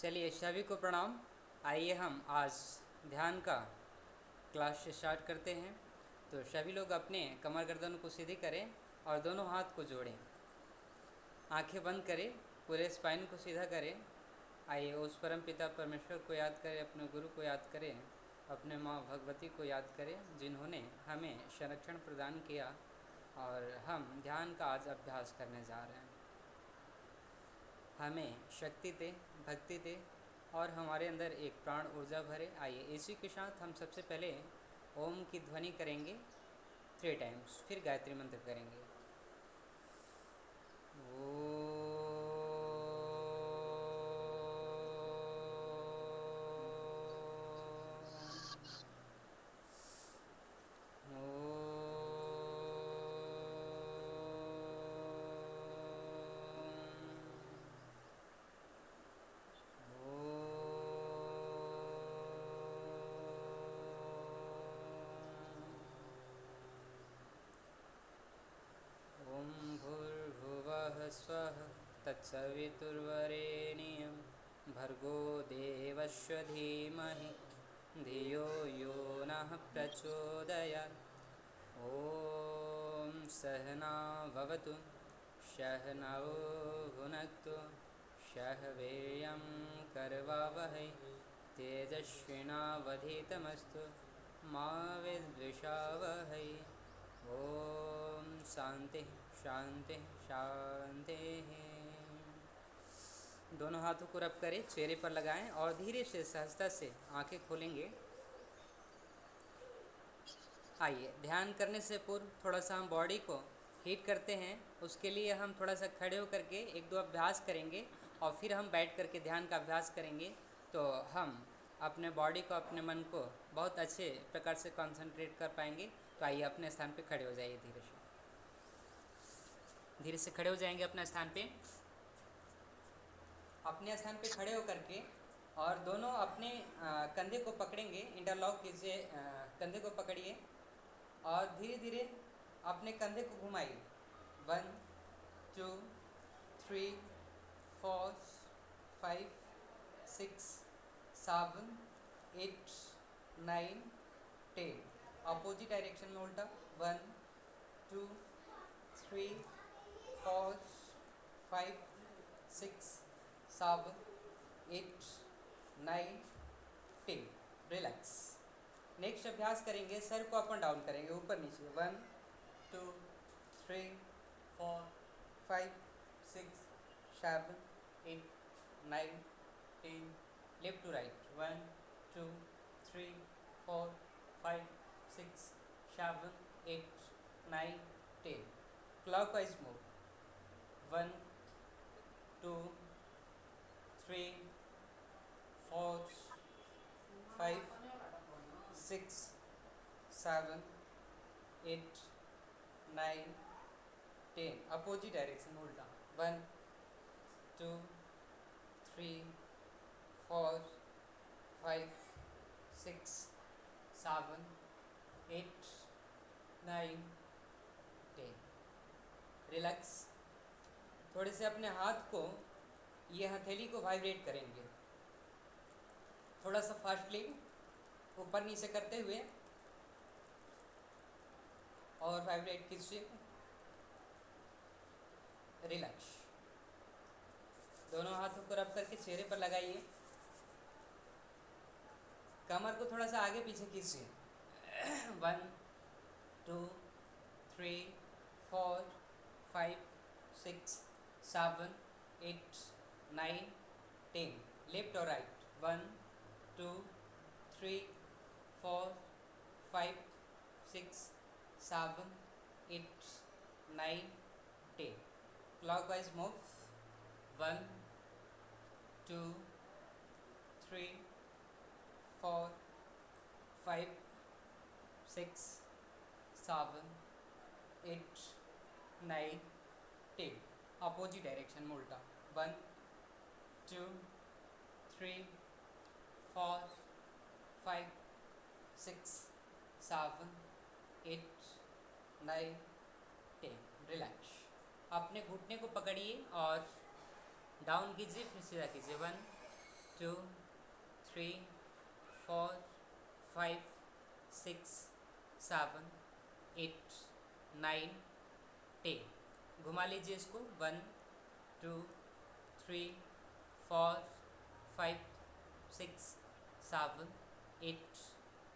चलिए सभी को प्रणाम। आइए हम आज ध्यान का क्लास स्टार्ट करते हैं। तो सभी लोग अपने कमर गर्दन को सीधी करें और दोनों हाथ को जोड़ें। आंखें बंद करें, पूरे स्पाइन को सीधा करें। आइए उस परम पिता परमेश्वर को याद करें, अपने गुरु को याद करें, अपने माँ भगवती को याद करें जिन्होंने हमें संरक्षण प्रदान किया। और हम ध्यान का आज अभ्यास करने जा रहे हैं। हमें शक्ति दे, भक्ति दे और हमारे अंदर एक प्राण ऊर्जा भरे। आइए इसी के साथ हम सबसे पहले ओम की ध्वनि करेंगे 3 टाइम्स, फिर गायत्री मंत्र करेंगे। ॐ भूर्भुवः स्वः तत्सवितुर्वरेण्यं भर्गो देवस्य धीमहि धियो यो नः प्रचोदयात्। ॐ सहना भवतु, सहनौ भुनक्तु, सह वीर्यं करवावहै, तेजस्विनावधीतमस्तु मा विद्विषावहै। ओम शांति शांति शांति। दोनों हाथों को रब करें, चेहरे पर लगाएं और धीरे से सहजता से आंखें खोलेंगे। आइए ध्यान करने से पूर्व थोड़ा सा हम बॉडी को हीट करते हैं। उसके लिए हम थोड़ा सा खड़े होकर के एक दो अभ्यास करेंगे और फिर हम बैठ करके ध्यान का अभ्यास करेंगे। तो हम अपने बॉडी को, अपने मन को बहुत अच्छे प्रकार से कंसंट्रेट कर पाएंगे। तो आइए अपने स्थान पे खड़े हो जाइए, धीरे से खड़े हो जाएंगे अपने स्थान पे। अपने स्थान पे खड़े होकर के और दोनों अपने कंधे को पकड़ेंगे, इंटरलॉक कीजिए, कंधे को पकड़िए और धीरे धीरे अपने कंधे को घुमाइए। 1 2 3 4 5 6 7 8 9 10। अपोजिट डायरेक्शन में उल्टा। 1 2 3 4 5 6 7 8 9 10। रिलैक्स। नेक्स्ट अभ्यास करेंगे, सर को अप एंड डाउन करेंगे, ऊपर नीचे। 1 2 3 4 5 6 7 8 9 10। Left to right. 1 2 3 4 5 6 7 8 9 10। Clockwise move. 1 2 3 4 5 6 7 8 9 10। Opposite direction उल्टा। 1 2 3 4 5 6 7 8 9 10। रिलैक्स। थोड़े से अपने हाथ को, ये हथेली को वाइब्रेट करेंगे थोड़ा सा फास्टली, ऊपर नीचे करते हुए, और वाइब्रेट कीजिए। रिलैक्स। दोनों हाथों को रब करके चेहरे पर लगाइए। कमर को थोड़ा सा आगे पीछे कीजिए। 1 2 3 4 5 6 7 8 9 10। लेफ्ट और right. 1 2 3 4 5 6 7 8 9 10। Clockwise move. 1 2 3 4 5 6 7 8 9 10। Opposite direction में उल्टा। 1 2 3 4 5 6 7 8 9 10। रिलैक्स। अपने घुटने को पकड़िए और डाउन कीजिए, फिर सीधा कीजिए। 1 2 3 4 5 6 7 8 9 10। घुमा लीजिए इसको। 1 2 3 4 5 6 7 8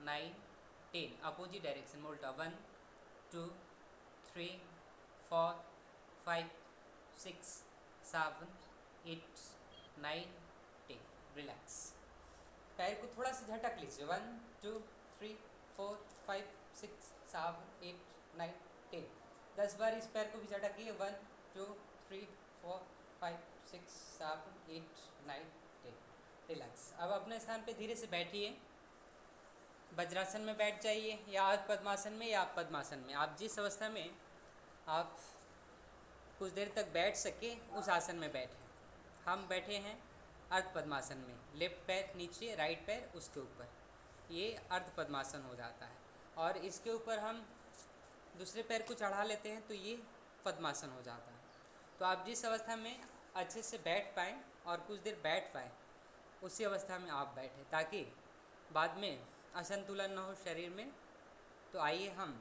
9 10। अपोजिट डायरेक्शन में उल्टा। 1 2 3 4 5 6 7 8 9 10। रिलैक्स। पैर को थोड़ा सा झटक लीजिए। 1 2 3 4 5 6 7 8 9 10। 10 बार इस पैर को भी झटकिए। 1 2 3 4 5 6 7 8 9 10। रिलैक्स। अब अपने स्थान पे धीरे से बैठिए। वज्रासन में बैठ जाइए या अर्ध पद्मासन में, या पद्मासन में, आप जिस अवस्था में आप कुछ देर तक बैठ सके उस आसन में बैठें। हम बैठे हैं अर्ध पद्मासन में। लेफ्ट पैर नीचे, राइट पैर उसके ऊपर, ये अर्ध पद्मासन हो जाता है। और इसके ऊपर हम दूसरे पैर को चढ़ा लेते हैं तो ये पद्मासन हो जाता है। तो आप जिस अवस्था में अच्छे से बैठ पाएँ और कुछ देर बैठ पाएँ उसी अवस्था में आप बैठें, ताकि बाद में असंतुलन न हो शरीर में। तो आइए हम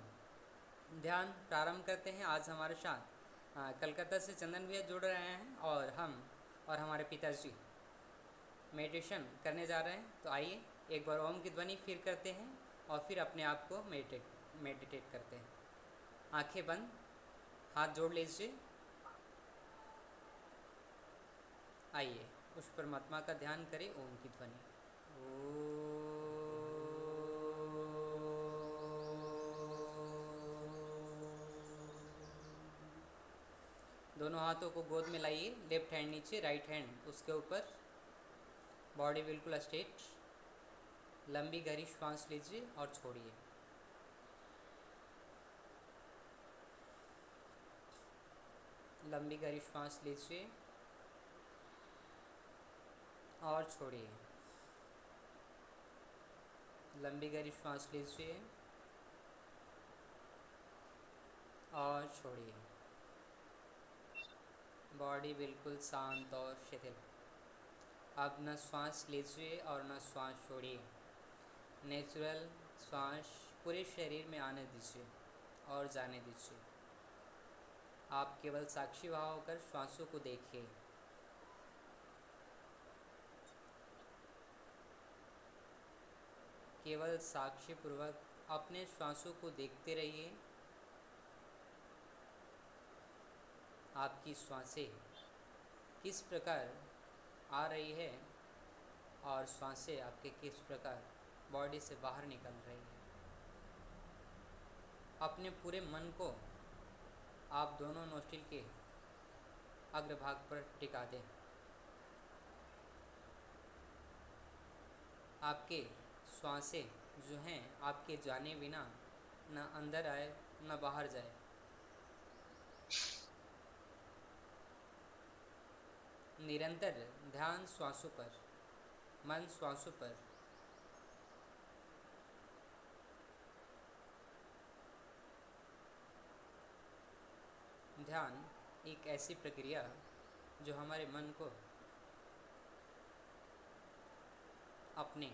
ध्यान प्रारंभ करते हैं। आज हमारे साथ कलकत्ता से चंदन भैया जुड़ रहे हैं और हम और हमारे पिताजी मेडिटेशन करने जा रहे हैं। तो आइए एक बार ओम की ध्वनि फिर करते हैं और फिर अपने आप को मेडिटेट करते हैं। आंखें बंद, हाथ जोड़ लीजिए। आइए उस परमात्मा का ध्यान करें। ओम की ध्वनि। दोनों हाथों को गोद में लाइए। लेफ्ट हैंड नीचे, राइट हैंड उसके ऊपर। बॉडी बिल्कुल स्ट्रेट। लंबी गहरी श्वास लीजिए और छोड़िए। लंबी गहरी श्वास लीजिए और छोड़िए। लंबी गहरी श्वास लीजिए और छोड़िए। बॉडी बिल्कुल शांत और शिथिल। अब न श्वास लीजिए और न श्वास छोड़िए। नेचुरल श्वास पूरे शरीर में आने दीजिए और जाने दीजिए। आप केवल साक्षी भाव होकर श्वासों को देखिए। केवल साक्षी पूर्वक अपने श्वासों को देखते रहिए। आपकी श्वासें किस प्रकार आ रही है और श्वासें आपके किस प्रकार बॉडी से बाहर निकल रही है। अपने पूरे मन को आप दोनों नोस्ट्रिल के अग्रभाग पर टिका दें। आपके श्वासें जो हैं आपके जाने बिना न अंदर आए न बाहर जाए। निरंतर ध्यान श्वासों पर, मन श्वासों पर। ध्यान एक ऐसी प्रक्रिया जो हमारे मन को अपने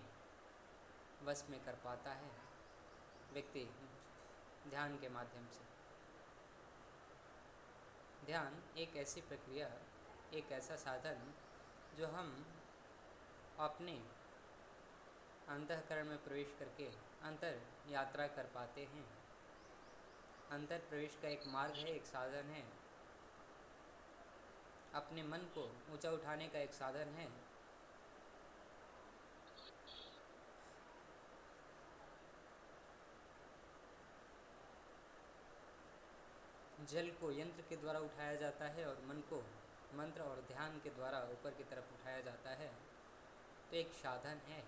वश में कर पाता है व्यक्ति ध्यान के माध्यम से। ध्यान एक ऐसी प्रक्रिया, एक ऐसा साधन जो हम अपने अंतःकरण में प्रवेश करके अंतर यात्रा कर पाते हैं। अंतर प्रवेश का एक मार्ग है, एक साधन है। अपने मन को ऊंचा उठाने का एक साधन है। जल को यंत्र के द्वारा उठाया जाता है और मन को मंत्र और ध्यान के द्वारा ऊपर की तरफ उठाया जाता है। तो एक साधन है।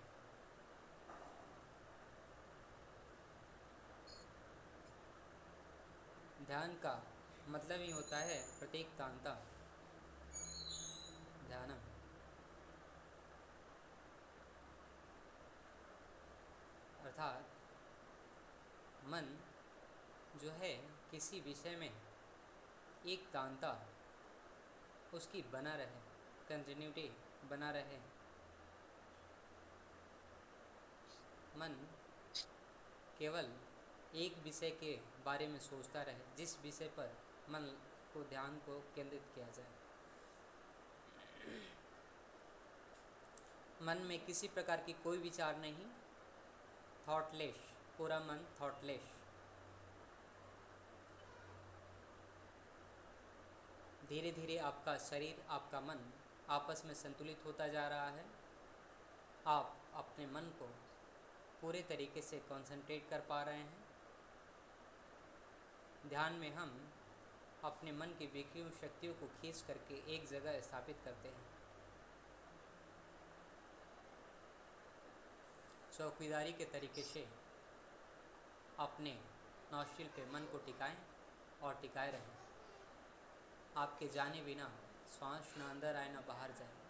ध्यान का मतलब ही होता है प्रत्येक तांता ध्यानम। अर्थात मन जो है किसी विषय में एक तांता उसकी बना रहे, कंटिन्यूटी बना रहे। मन केवल एक विषय के बारे में सोचता रहे, जिस विषय पर मन को ध्यान को केंद्रित किया जाए। मन में किसी प्रकार की कोई विचार नहीं, थॉटलेस, पूरा मन थॉटलेस। धीरे धीरे आपका शरीर, आपका मन आपस में संतुलित होता जा रहा है। आप अपने मन को पूरे तरीके से कंसंट्रेट कर पा रहे हैं। ध्यान में हम अपने मन की बिखरी हुई शक्तियों को खींच करके एक जगह स्थापित करते हैं। चौकीदारी के तरीके से अपने नौशिल पे मन को टिकाएं और टिकाए रहें। आपके जाने बिना श्वास न अंदर आए न बाहर जाए।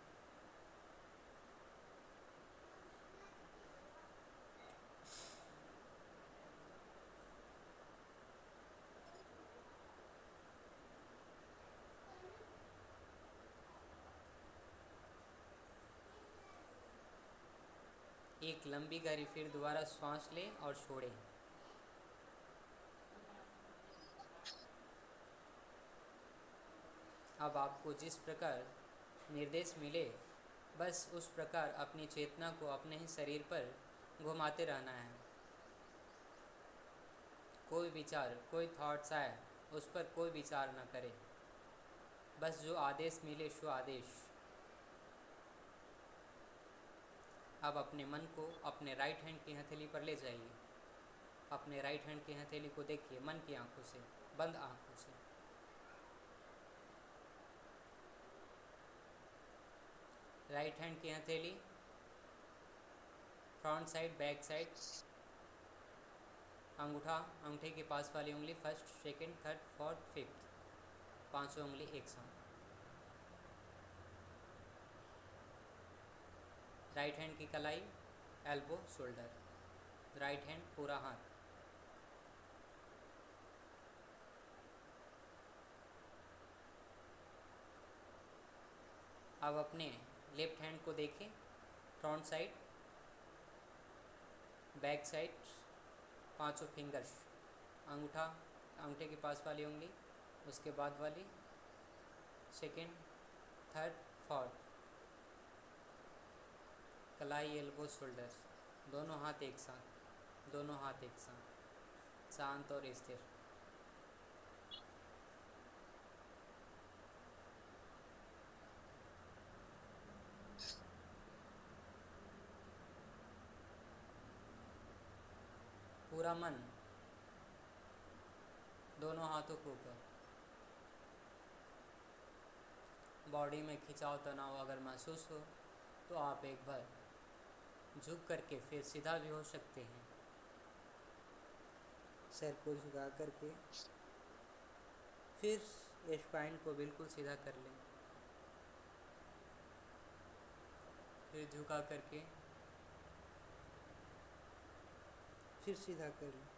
एक लंबी गहरी फिर दोबारा श्वास लें और छोड़ें। अब आपको जिस प्रकार निर्देश मिले, बस उस प्रकार अपनी चेतना को अपने ही शरीर पर घुमाते रहना है। कोई विचार, कोई थॉट्स आए, उस पर कोई विचार न करें। बस जो आदेश मिले सो आदेश। अब अपने मन को अपने राइट हैंड की हथेली पर ले जाइए। अपने राइट हैंड की हथेली को देखिए मन की आंखों से, बंद आंखों से। राइट हैंड की हथेली फ्रंट साइड, बैक साइड, अंगूठा, अंगूठे के पास वाली उंगली first, second, third, fourth, fifth, पांचों उंगली एक साथ। राइट हैंड की कलाई, एल्बो, शोल्डर। राइट हैंड पूरा हाथ। अब अपने लेफ्ट हैंड को देखें, फ्रंट साइड, बैक साइड, पांचों फिंगर्स, अंगूठा, अंगूठे के पास वाली उंगली, उसके बाद वाली, सेकंड, थर्ड, फोर्थ, कलाई, एल्बो, शोल्डर, दोनों हाथ एक साथ, दोनों हाथ एक साथ, शांत और स्थिर। पूरा मन दोनों हाथों के ऊपर। बॉडी में खिंचाव, तनाव अगर महसूस हो तो आप एक बार झुक करके फिर सीधा भी हो सकते हैं। सर को झुका करके फिर स्पाइन को बिल्कुल सीधा कर लें। फिर झुका करके फिर सीधा कर लें।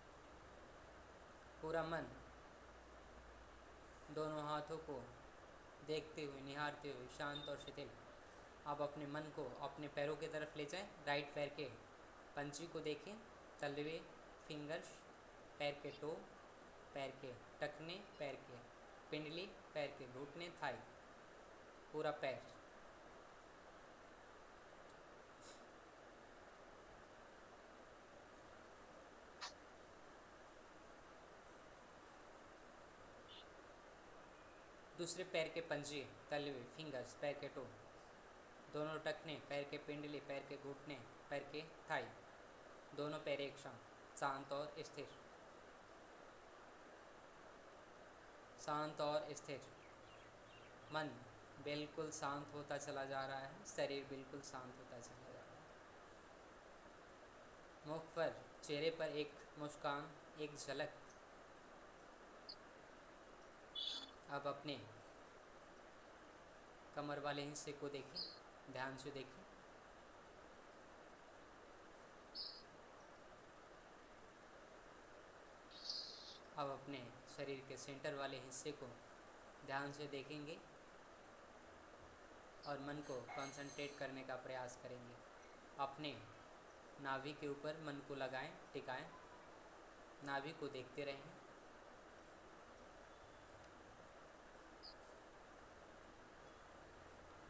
पूरा मन दोनों हाथों को देखते हुए, निहारते हुए, शांत और शिथिल। आप अपने मन को अपने पैरों की तरफ ले जाएं। राइट पैर के पंची को देखें, तलवे, फिंगर्स, पैर के टो, पैर के टखने, पैर के पिंडली, पैर के घुटने, थाई, पूरा पैर। दूसरे पैर के पंजे, तलवे, फिंगर्स, पैर के टो, दोनों टखने, पैर के पिंडली, पैर के घुटने, पैर के थाई, दोनों पैर एक साथ, शांत और स्थिर। शांत और स्थिर। मन बिल्कुल शांत होता चला जा रहा है, शरीर बिल्कुल शांत होता चला जा रहा है। मुख पर, चेहरे पर एक मुस्कान, एक झलक। अब अपने कमर वाले हिस्से को देखें, ध्यान से देखें। अब अपने शरीर के सेंटर वाले हिस्से को ध्यान से देखेंगे और मन को कंसंट्रेट करने का प्रयास करेंगे। अपने नाभि के ऊपर मन को लगाएं, टिकाएं, नाभि को देखते रहें।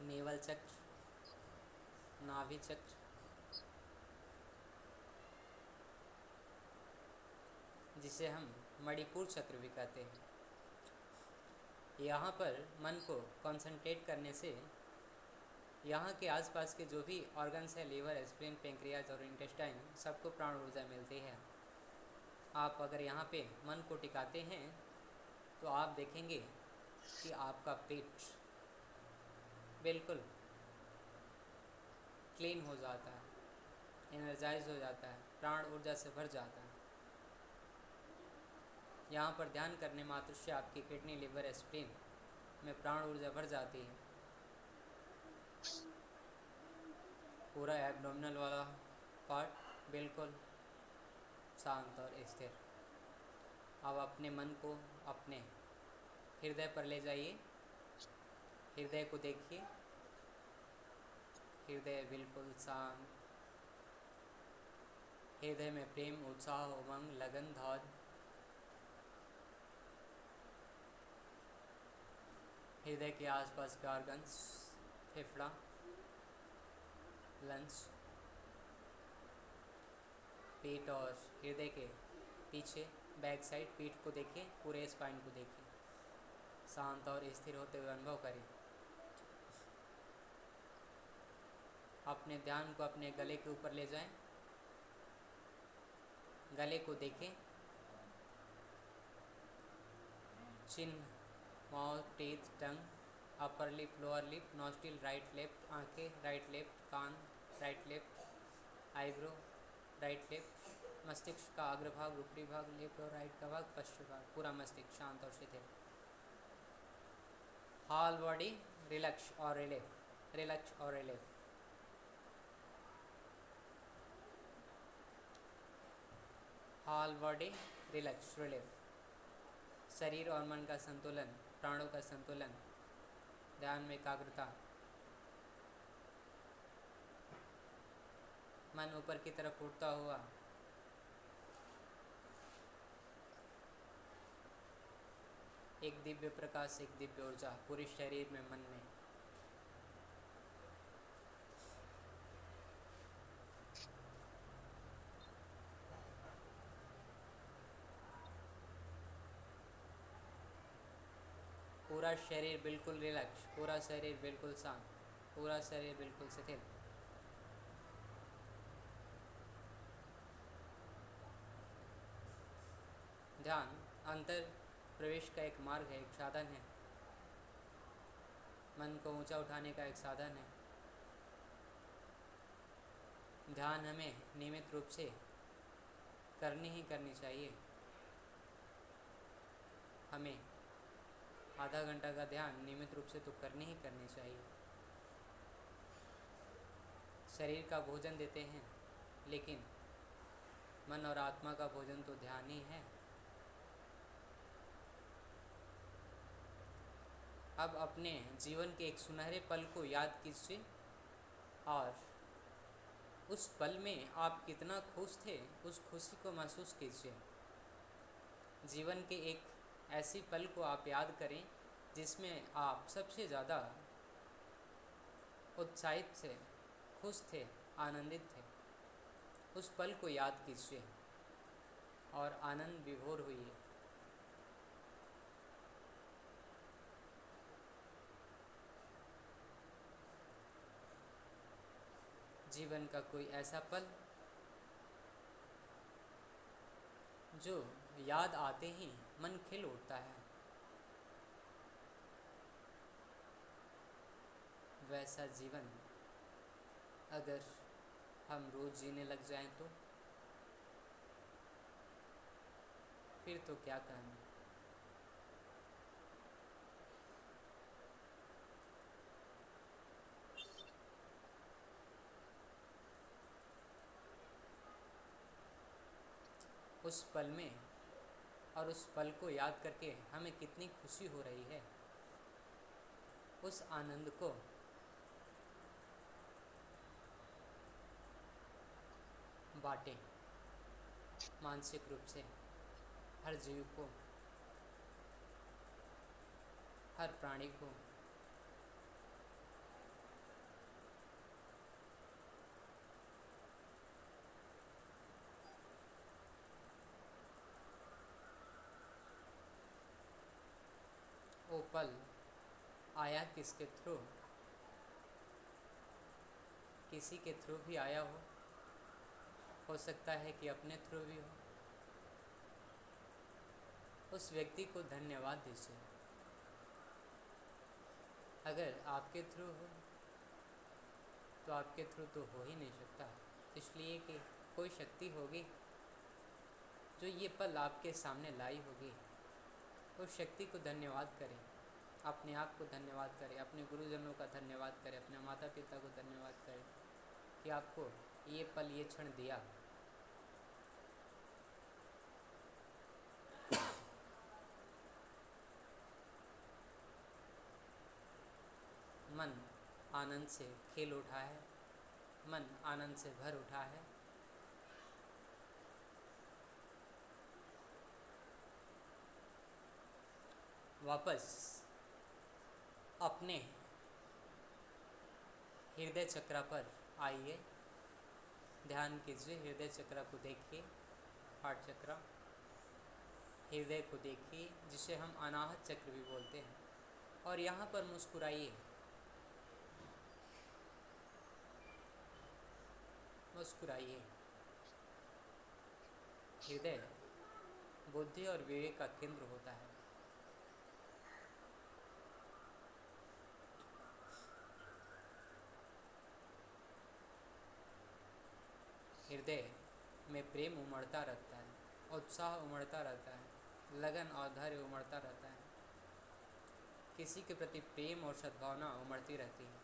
नेवल चक्र, नाभि चक्र, जिसे हम मणिपुर चक्र भी कहते हैं। यहाँ पर मन को कंसंट्रेट करने से यहाँ के आसपास के जो भी ऑर्गन्स है, लीवर, स्प्लीन, पेंक्रियाज और इंटेस्टाइन, सबको प्राण ऊर्जा मिलती है। आप अगर यहाँ पे मन को टिकाते हैं तो आप देखेंगे कि आपका पेट बिल्कुल क्लीन हो जाता है, एनर्जाइज हो जाता है, प्राण ऊर्जा से भर जाता है। यहाँ पर ध्यान करने मात्र से आपकी किडनी, लिवर, स्प्लीन में प्राण ऊर्जा भर जाती है। पूरा एब्डोमिनल वाला पार्ट बिल्कुल शांत और स्थिर। अब अपने मन को अपने हृदय पर ले जाइए, हृदय को देखिए, हृदय बिल्कुल शांत, हृदय में प्रेम, उत्साह, उमंग, लगन, धौर। हृदय के आसपास के ऑर्गन्स, फेफड़ा, लंग्स, पेट और हृदय के पीछे बैक साइड पीठ को देखिए, पूरे स्पाइन को देखिए, शांत और स्थिर होते हुए अनुभव करें। अपने ध्यान को अपने गले के ऊपर ले जाएं, गले को देखें, चिन्ह, mouth, teeth, tongue, upper lip, lower lip, nostril, right left, आंखें राइट लेफ्ट, कान right left, eyebrow right left, मस्तिष्क का अग्रभाग, ऊपरी भाग, लेफ्ट और राइट का भाग, पश्चिम भाग, पूरा मस्तिष्क शांत और शिथिल। होल बॉडी रिलैक्स और रिलीफ, रिलैक्स और relief. Whole body relax, relief. शरीर और मन का संतुलन, प्राणों का संतुलन, ध्यान में एकाग्रता। मन ऊपर की तरफ उठता हुआ एक दिव्य प्रकाश, एक दिव्य ऊर्जा पूरे शरीर में, मन में। पूरा शरीर बिल्कुल रिलैक्स, पूरा शरीर बिल्कुल शांत, पूरा शरीर बिल्कुल शिथिल। ध्यान अंतर प्रवेश का एक मार्ग है, एक साधन है, मन को ऊंचा उठाने का एक साधन है। ध्यान हमें नियमित रूप से करनी ही करनी चाहिए। हमें आधा घंटा का ध्यान नियमित रूप से तो करनी ही करनी चाहिए। शरीर का भोजन देते हैं, लेकिन मन और आत्मा का भोजन तो ध्यान ही है। अब अपने जीवन के एक सुनहरे पल को याद कीजिए और उस पल में आप कितना खुश थे, उस खुशी को महसूस कीजिए। जीवन के एक ऐसी पल को आप याद करें जिसमें आप सबसे ज़्यादा उत्साहित थे, खुश थे, आनंदित थे। उस पल को याद कीजिए और आनंद विभोर हुई। जीवन का कोई ऐसा पल जो याद आते ही मन खिल उठता है, वैसा जीवन अगर हम रोज़ जीने लग जाएं तो फिर तो क्या कहना। उस पल में और उस पल को याद करके हमें कितनी खुशी हो रही है, उस आनंद को बांटें मानसिक रूप से हर जीव को, हर प्राणी को। वो पल आया किसके थ्रू, किसी के थ्रू भी आया हो सकता है कि अपने थ्रू भी हो। उस व्यक्ति को धन्यवाद दीजिए। अगर आपके थ्रू हो तो आपके थ्रू तो हो ही नहीं सकता, इसलिए कि कोई शक्ति होगी जो ये पल आपके सामने लाई होगी। उस शक्ति को धन्यवाद करें, अपने आप को धन्यवाद करें, अपने गुरुजनों का धन्यवाद करें, अपने माता पिता को धन्यवाद करें कि आपको ये पल, ये क्षण दिया। मन आनंद से खेल उठा है, मन आनंद से भर उठा है। वापस अपने हृदय चक्र पर आइए, ध्यान कीजिए, हृदय चक्र को देखिए, हार्ट चक्र, हृदय को देखिए, जिसे हम अनाहत चक्र भी बोलते हैं। और यहाँ पर मुस्कुराइए, मुस्कुराइए। हृदय बुद्धि और विवेक का केंद्र होता है। हृदय में प्रेम उमड़ता रहता है, उत्साह उमड़ता रहता है, लगन और धैर्य उमड़ता रहता है। किसी के प्रति प्रेम और सद्भावना उमड़ती रहती है।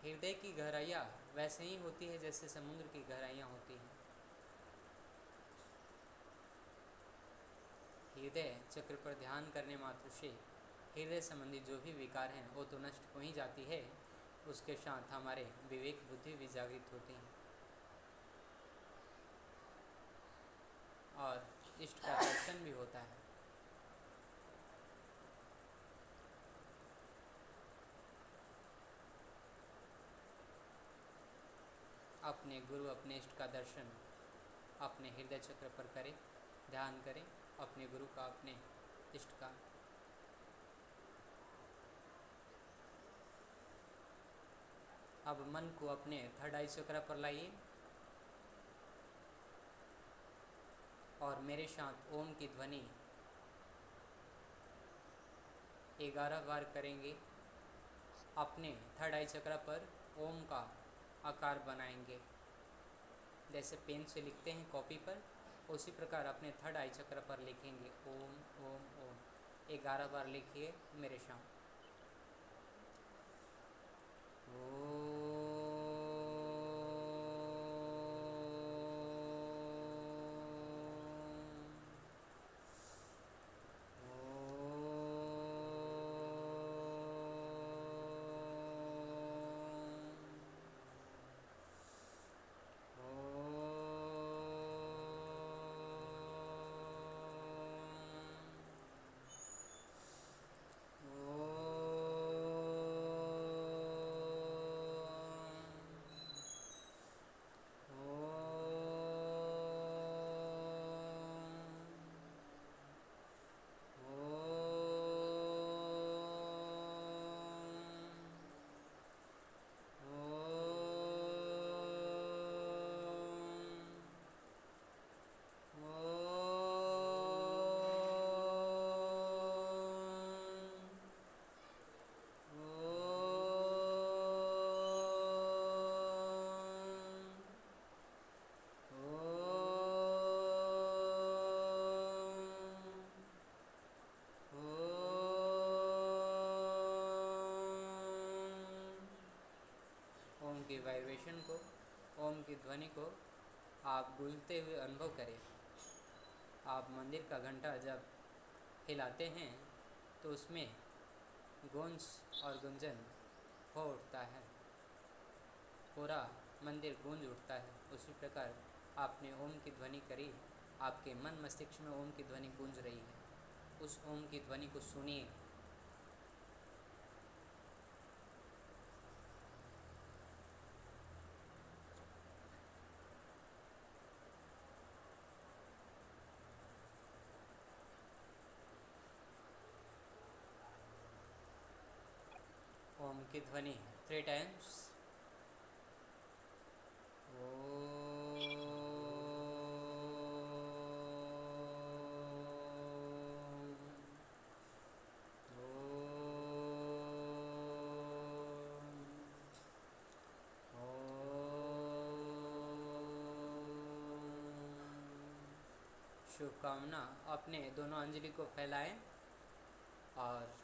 हृदय की गहराइयाँ वैसे ही होती है जैसे समुद्र की गहराइयाँ होती हैं। हृदय चक्र पर ध्यान करने मात्र से हृदय संबंधी जो भी विकार हैं वो तो नष्ट हो ही जाती है, उसके साथ हमारे विवेक बुद्धि भी जागृत होती हैं और इष्ट का दर्शन भी होता है। अपने गुरु, अपने इष्ट का दर्शन अपने हृदय चक्र पर करें, ध्यान करें अपने गुरु का, अपने इष्ट का। अब मन को अपने थर्ड आई चक्र पर लाइए और मेरे साथ ओम की ध्वनि 11 बार करेंगे। अपने थर्ड आई चक्र पर ओम का आकार बनाएंगे, जैसे पेन से लिखते हैं कॉपी पर, उसी प्रकार अपने थर्ड आई चक्र पर लिखेंगे ओम ओम ओम। 11 बार लिखिए मेरे साथ। ओम की वाइब्रेशन को, ओम की ध्वनि को आप गूंजते हुए अनुभव करें। आप मंदिर का घंटा जब हिलाते हैं तो उसमें गूंज और गुंजन हो उठता है। पूरा मंदिर गूंज उठता है। उसी प्रकार आपने ओम की ध्वनि करी, आपके मन मस्तिष्क में ओम की ध्वनि गूंज रही है। उस ओम की ध्वनि को सुनिए। ओम की ध्वनि 3 टाइम्स। शुभकामना। अपने दोनों अंजलि को फैलाएं और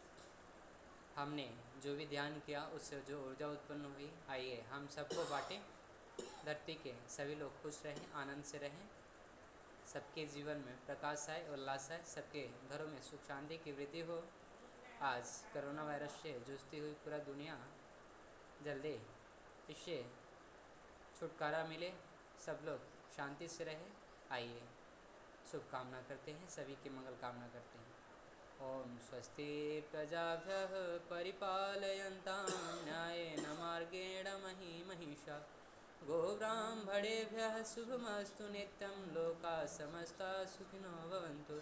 हमने जो भी ध्यान किया उससे जो ऊर्जा उत्पन्न हुई, आइए हम सबको बांटें। धरती के सभी लोग खुश रहें, आनंद से रहें, सबके जीवन में प्रकाश आए, उल्लास आए, सबके घरों में सुख शांति की वृद्धि हो। आज कोरोना वायरस से जूझती हुई पूरा दुनिया जल्दी इससे छुटकारा मिले, सब लोग शांति से रहे। आइए शुभकामना करते हैं, सभी की मंगल कामना करते हैं। ओम स्वस्ति प्रजाभ्यः परिपालयन्तां न्यायेन मार्गेण महिषा गोब्राह्मणेभ्यः शुभमस्तु नित्यं। लोकाः समस्ताः सुखिनो भवन्तु,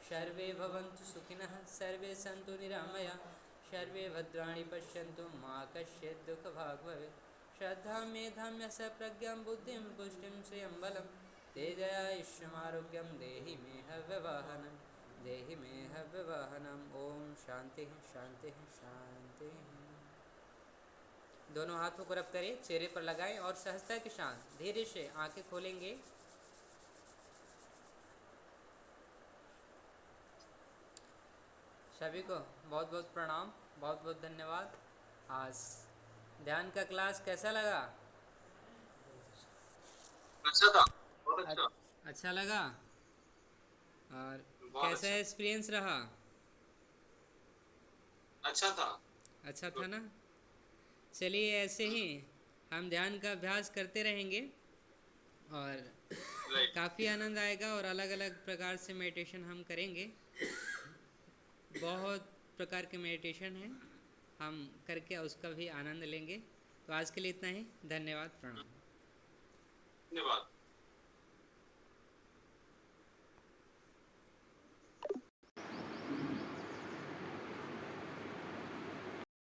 सर्वे भवन्तु सुखिनः, सर्वे सन्तु निरामयाः, सर्वे भद्राणि पश्यन्तु, मा कश्चित् दुःखभाग् भवेत्। श्रद्धां मेधां यश प्रज्ञां बुद्धिं पुष्टिं श्रियं बलं तेजयायुष्यमारोग्यं देहि मे हव्यवाहनं, देहि मे हव्यवाहनम्। ओम शांति शांति शांति। दोनों हाथों को रब करें, चेहरे पर लगाएं और सहजता के साथ धीरे से आंखें खोलेंगे। सभी को बहुत बहुत प्रणाम, बहुत बहुत धन्यवाद। आज ध्यान का क्लास कैसा लगा? अच्छा था, बहुत अच्छा। अच्छा लगा। और बहुत कैसा अच्छा। एक्सपीरियंस रहा? अच्छा था। अच्छा था गुड। ना? चलिए ऐसे ही हम ध्यान का अभ्यास करते रहेंगे और राइट। काफ़ी आनंद आएगा। और अलग अलग प्रकार से मेडिटेशन हम करेंगे। बहुत प्रकार के मेडिटेशन हैं, हम करके उसका भी आनंद लेंगे। तो आज के लिए इतना ही। धन्यवाद, प्रणाम। धन्यवाद।